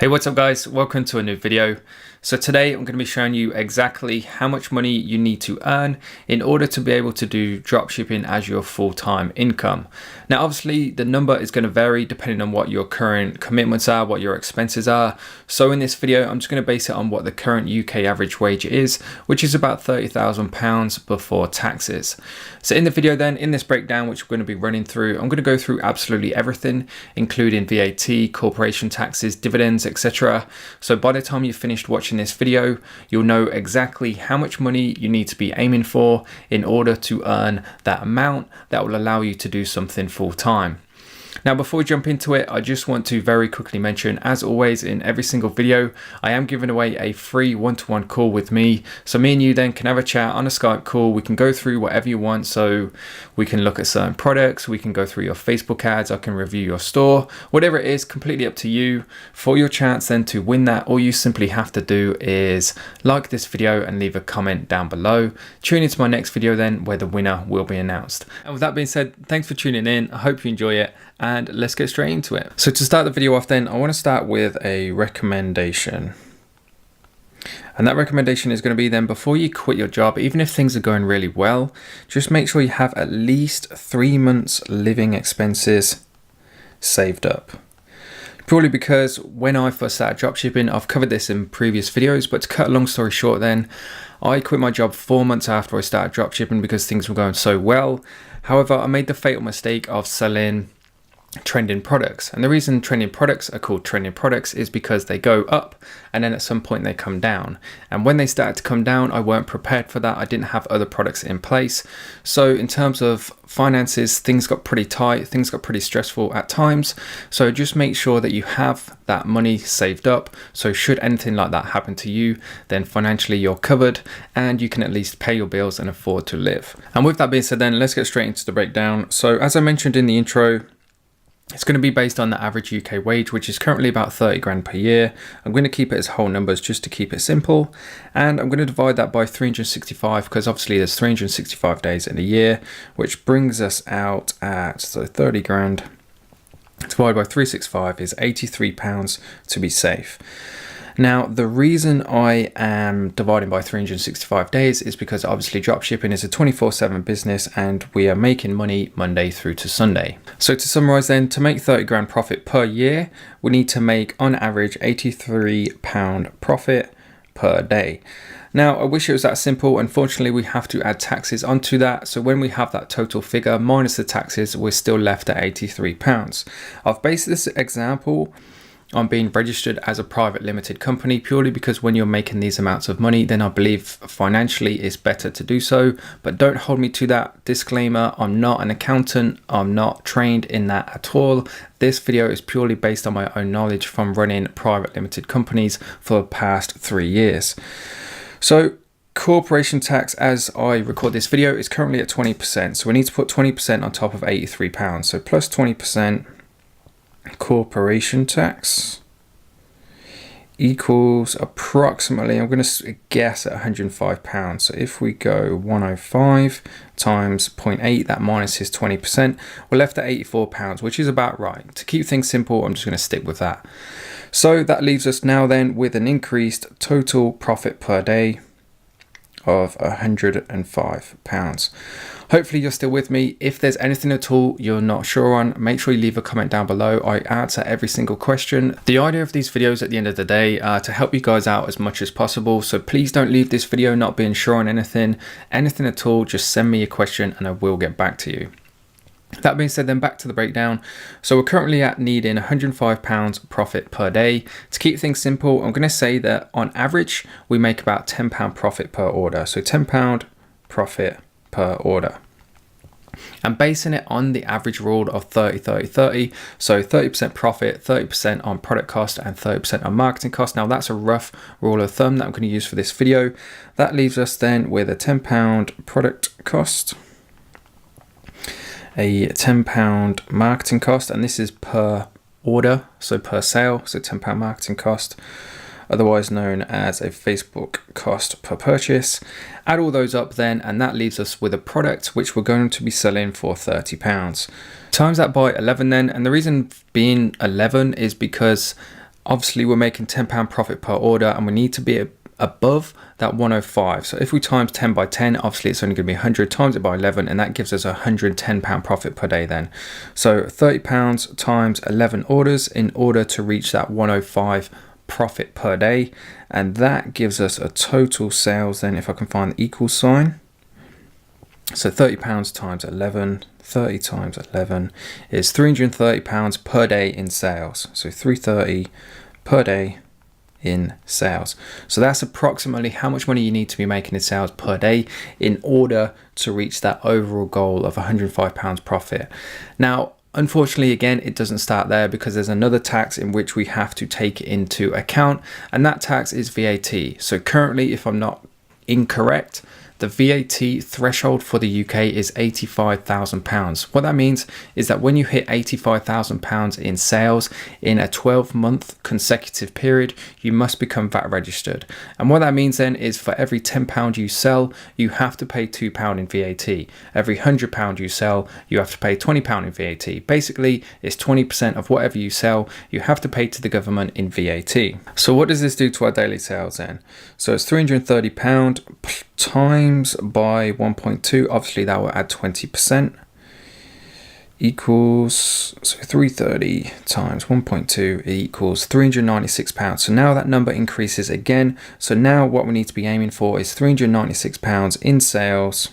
Hey, what's up guys? Welcome to a new video. So today I'm going to be showing you exactly how much money you need to earn in order to be able to do dropshipping as your full-time income. Now obviously the number is going to vary depending on what your current commitments are, what your expenses are. So in this video I'm just going to base it on what the current UK average wage is, which is about £30,000 before taxes. So in the video then, in this breakdown which we're going to be running through, I'm going to go through absolutely everything, including VAT, corporation taxes, dividends, etc. So by the time you've finished watching this video, you'll know exactly how much money you need to be aiming for in order to earn that amount that will allow you to do something full time. Now before we jump into it, I just want to very quickly mention, as always in every single video, I am giving away a free one-to-one call with me. So me and you then can have a chat on a Skype call. We can go through whatever you want. So we can look at certain products, we can go through your Facebook ads, I can review your store, whatever it is, completely up to you. For your chance then to win that, all you simply have to do is like this video and leave a comment down below. Tune into my next video then where the winner will be announced. And with that being said, thanks for tuning in. I hope you enjoy it. And let's get straight into it. So to start the video off then, I want to start with a recommendation. And that recommendation is going to be then, before you quit your job, even if things are going really well, just make sure you have at least 3 months living expenses saved up. Purely because when I first started dropshipping, I've covered this in previous videos, but to cut a long story short then, I quit my job 4 months after I started dropshipping because things were going so well. However, I made the fatal mistake of selling trending products, and the reason trending products are called trending products is because they go up and then at some point they come down, and when they started to come down I weren't prepared for that. I didn't have other products in place, so in terms of finances things got pretty tight, things got pretty stressful at times. So just make sure that you have that money saved up, so should anything like that happen to you, then financially you're covered and you can at least pay your bills and afford to live. And with that being said then, let's get straight into the breakdown. So as I mentioned in the intro, it's going to be based on the average UK wage, which is currently about 30 grand per year. I'm going to keep it as whole numbers just to keep it simple. And I'm going to divide that by 365 because obviously there's 365 days in a year, which brings us out at, so 30 grand divided by 365 is £83 to be safe. Now, the reason I am dividing by 365 days is because obviously dropshipping is a 24/7 business and we are making money Monday through to Sunday. So to summarize then, to make 30 grand profit per year, we need to make on average £83 profit per day. Now, I wish it was that simple. Unfortunately, we have to add taxes onto that. So when we have that total figure minus the taxes, we're still left at £83. I've based this example on being registered as a private limited company purely because when you're making these amounts of money, then I believe financially it's better to do so. But don't hold me to that. Disclaimer, I'm not an accountant, I'm not trained in that at all. This video is purely based on my own knowledge from running private limited companies for the past 3 years. So corporation tax, as I record this video, is currently at 20%. So we need to put 20% on top of £83. So plus 20% corporation tax equals approximately, I'm going to guess, at £105. So if we go 105 times 0.8, that minus is 20%, we're left at £84, which is about right. To keep things simple, I'm just going to stick with that. So that leaves us now then with an increased total profit per day of £105. Hopefully you're still with me. If there's anything at all you're not sure on, make sure you leave a comment down below. I answer every single question. The idea of these videos at the end of the day are to help you guys out as much as possible. So please don't leave this video not being sure on anything at all. Just send me a question and I will get back to you. That being said, then back to the breakdown. So we're currently at needing £105 profit per day. To keep things simple, I'm going to say that on average, we make about £10 profit per order. So £10 profit per order. And basing it on the average rule of 30-30-30, so 30% profit, 30% on product cost and 30% on marketing cost. Now that's a rough rule of thumb that I'm going to use for this video. That leaves us then with a £10 product cost, a £10 marketing cost, and this is per order, so per sale, so £10 marketing cost, otherwise known as a Facebook cost per purchase. Add all those up then, and that leaves us with a product which we're going to be selling for £30. Times that by 11 then, and the reason being 11 is because Obviously, we're making £10 profit per order and we need to be above that 105. So if we times 10 by 10, obviously it's only going to be 100, times it by 11, and that gives us £110 profit per day then. So £30 times 11 orders in order to reach that 105 profit per day. And that gives us a total sales then, if I can find the equal sign. So £30 times 11, 30 times 11 is £330 per day in sales. So 330 per day in sales. So that's approximately how much money you need to be making in sales per day in order to reach that overall goal of £105 profit. Now, unfortunately, again, it doesn't start there because there's another tax in which we have to take into account, and that tax is VAT. So currently, if I'm not incorrect, the VAT threshold for the UK is £85,000. What that means is that when you hit £85,000 in sales in a 12-month consecutive period, you must become VAT registered. And what that means then is for every £10 you sell, you have to pay £2 in VAT. Every £100 you sell, you have to pay £20 in VAT. Basically, it's 20% of whatever you sell, you have to pay to the government in VAT. So what does this do to our daily sales then? So it's £330 times by 1.2, obviously that will add 20%, equals, so 330 times 1.2 equals £396. So now that number increases again. So now what we need to be aiming for is £396 in sales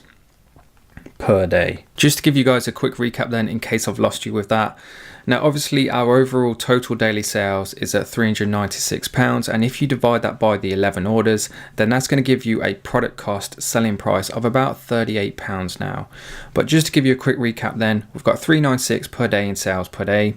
per day. Just to give you guys a quick recap then, in case I've lost you with that. Now, obviously our overall total daily sales is at £396. And if you divide that by the 11 orders, then that's going to give you a product cost selling price of about £38 now. But just to give you a quick recap then, we've got £396 per day in sales per day,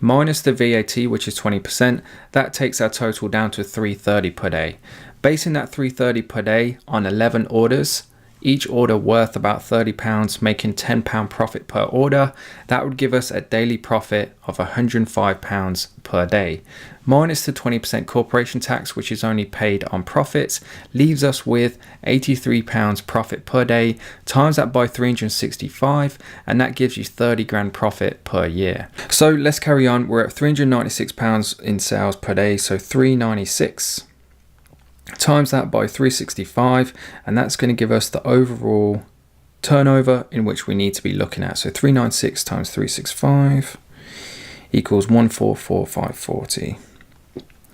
minus the VAT, which is 20%, that takes our total down to £330 per day. Basing that £330 per day on 11 orders, each order worth about £30, making £10 profit per order, that would give us a daily profit of £105 per day. Minus the 20% corporation tax, which is only paid on profits, leaves us with £83 profit per day, times that by 365, and that gives you 30 grand profit per year. So let's carry on. We're at £396 in sales per day, so 396. Times that by 365, and that's going to give us the overall turnover in which we need to be looking at. So 396 times 365 equals 144,540.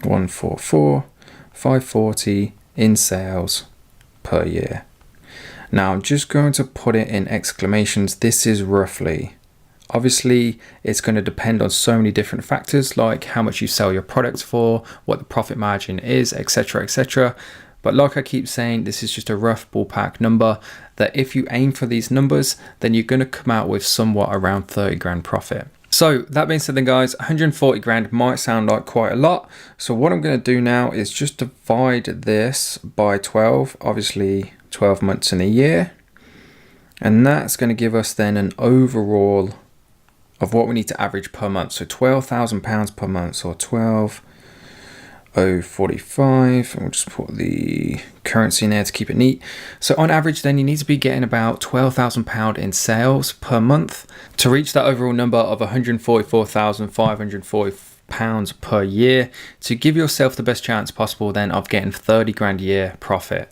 144,540 in sales per year. Now I'm just going to put it in exclamations. This is roughly. Obviously, it's going to depend on so many different factors, like how much you sell your products for, what the profit margin is, etc., etc. But like I keep saying, this is just a rough ballpark number that if you aim for these numbers, then you're going to come out with somewhat around 30 grand profit. So that being said then guys, 140 grand might sound like quite a lot. So what I'm going to do now is just divide this by 12, obviously 12 months in a year. And that's going to give us then an overall of what we need to average per month. So £12,000 per month, so 12,045, and we'll just put the currency in there to keep it neat. So on average then you need to be getting about £12,000 in sales per month to reach that overall number of £144,540 per year, to give yourself the best chance possible then of getting 30 grand a year profit.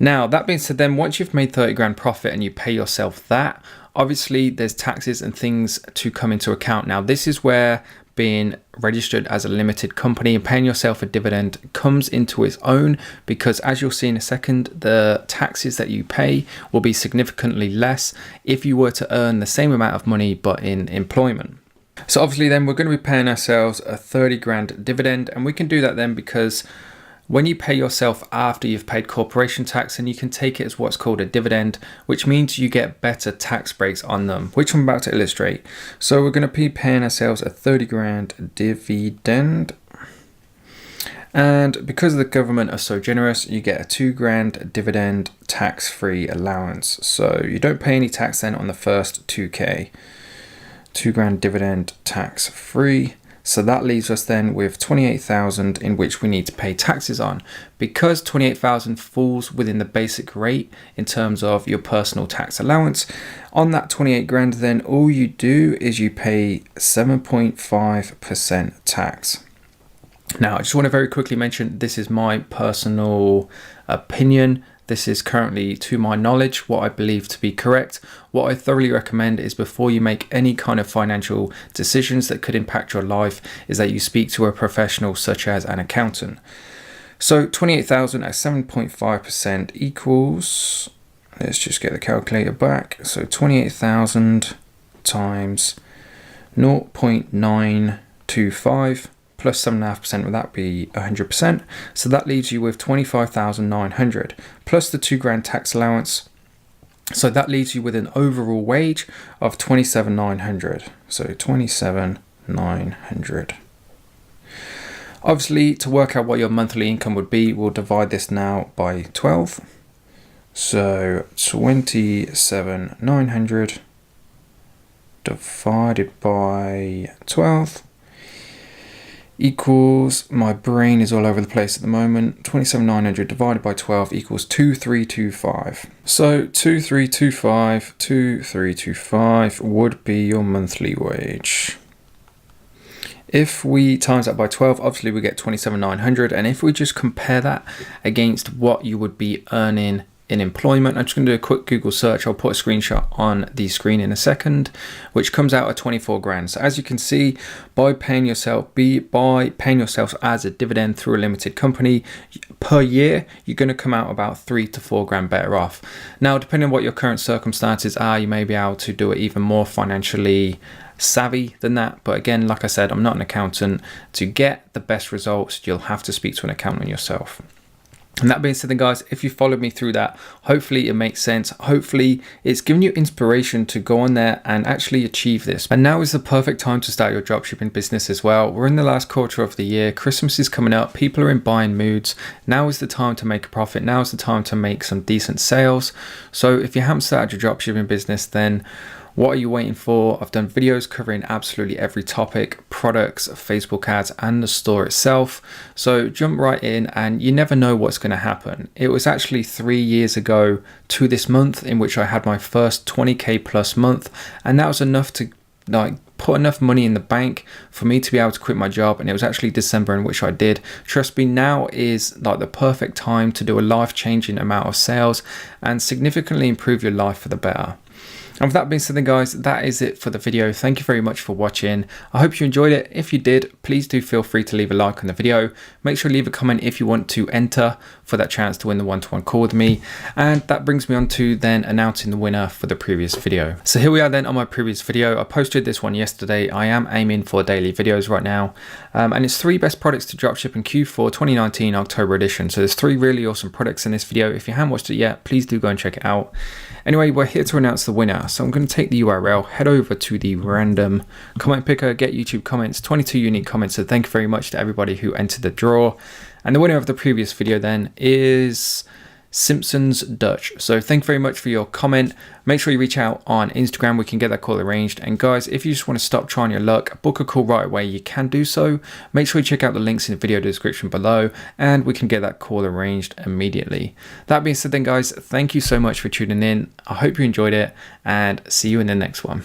Now that being said then, once you've made 30 grand profit and you pay yourself that, obviously there's taxes and things to come into account. Now this is where being registered as a limited company and paying yourself a dividend comes into its own, because as you'll see in a second, the taxes that you pay will be significantly less if you were to earn the same amount of money but in employment. So obviously then we're going to be paying ourselves a 30 grand dividend, and we can do that then because when you pay yourself after you've paid corporation tax, and you can take it as what's called a dividend, which means you get better tax breaks on them, which I'm about to illustrate. So we're going to be paying ourselves a 30 grand dividend. And because the government are so generous, you get a 2 grand dividend tax-free allowance. So you don't pay any tax then on the first 2K. 2 grand dividend tax-free. So that leaves us then with 28,000 in which we need to pay taxes on. Because 28,000 falls within the basic rate in terms of your personal tax allowance, on that 28 grand then all you do is you pay 7.5% tax. Now, I just want to very quickly mention this is my personal opinion. This is currently, to my knowledge, what I believe to be correct. What I thoroughly recommend is before you make any kind of financial decisions that could impact your life is that you speak to a professional such as an accountant. So 28,000 at 7.5% equals, let's just get the calculator back. So 28,000 times 0.925 plus 7.5%, would that be 100%? So that leaves you with 25,900 plus the $2,000 tax allowance. So that leaves you with an overall wage of 27,900. So 27,900. Obviously, to work out what your monthly income would be, we'll divide this now by 12. So 27,900 divided by 12 equals, my brain is all over the place at the moment, 27,900 divided by 12 equals 2,325. So 2,325 would be your monthly wage. If we times that by 12, obviously we get 27,900, and if we just compare that against what you would be earning in employment, I'm just going to do a quick Google search. I'll put a screenshot on the screen in a second, which comes out at 24 grand. So as you can see, by paying yourself as a dividend through a limited company per year, you're going to come out about 3 to 4 grand better off. Now, depending on what your current circumstances are, you may be able to do it even more financially savvy than that. But again, like I said, I'm not an accountant. To get the best results, you'll have to speak to an accountant yourself. And that being said then, guys, if you followed me through that, hopefully it makes sense. Hopefully it's given you inspiration to go on there and actually achieve this. And now is the perfect time to start your dropshipping business as well. We're in the last quarter of the year. Christmas is coming up. People are in buying moods. Now is the time to make a profit. Now is the time to make some decent sales. So if you haven't started your dropshipping business, then what are you waiting for? I've done videos covering absolutely every topic, products, Facebook ads, and the store itself. So jump right in, and you never know what's going to happen. It was actually 3 years ago to this month in which I had my first 20K plus month, and that was enough to put enough money in the bank for me to be able to quit my job. And it was actually December in which I did. Trust me, now is the perfect time to do a life-changing amount of sales and significantly improve your life for the better. And with that being said then, guys, that is it for the video. Thank you very much for watching. I hope you enjoyed it. If you did, please do feel free to leave a like on the video. Make sure to leave a comment if you want to enter for that chance to win the one-to-one call with me. And that brings me on to then announcing the winner for the previous video. So here we are then on my previous video. I posted this one yesterday. I am aiming for daily videos right now. And it's 3 best products to dropship in Q4 2019 October edition. So there's 3 really awesome products in this video. If you haven't watched it yet, please do go and check it out. Anyway, we're here to announce the winner. So I'm going to take the URL, head over to the random comment picker, get YouTube comments, 22 unique comments. So thank you very much to everybody who entered the draw. And the winner of the previous video then is Simpsons Dutch. So thank you very much for your comment. Make sure you reach out on Instagram. We can get that call arranged. And guys, if you just want to stop trying your luck, book a call right away, you can do so. Make sure you check out the links in the video description below, and we can get that call arranged immediately. That being said then, guys, thank you so much for tuning in. I hope you enjoyed it, and see you in the next one.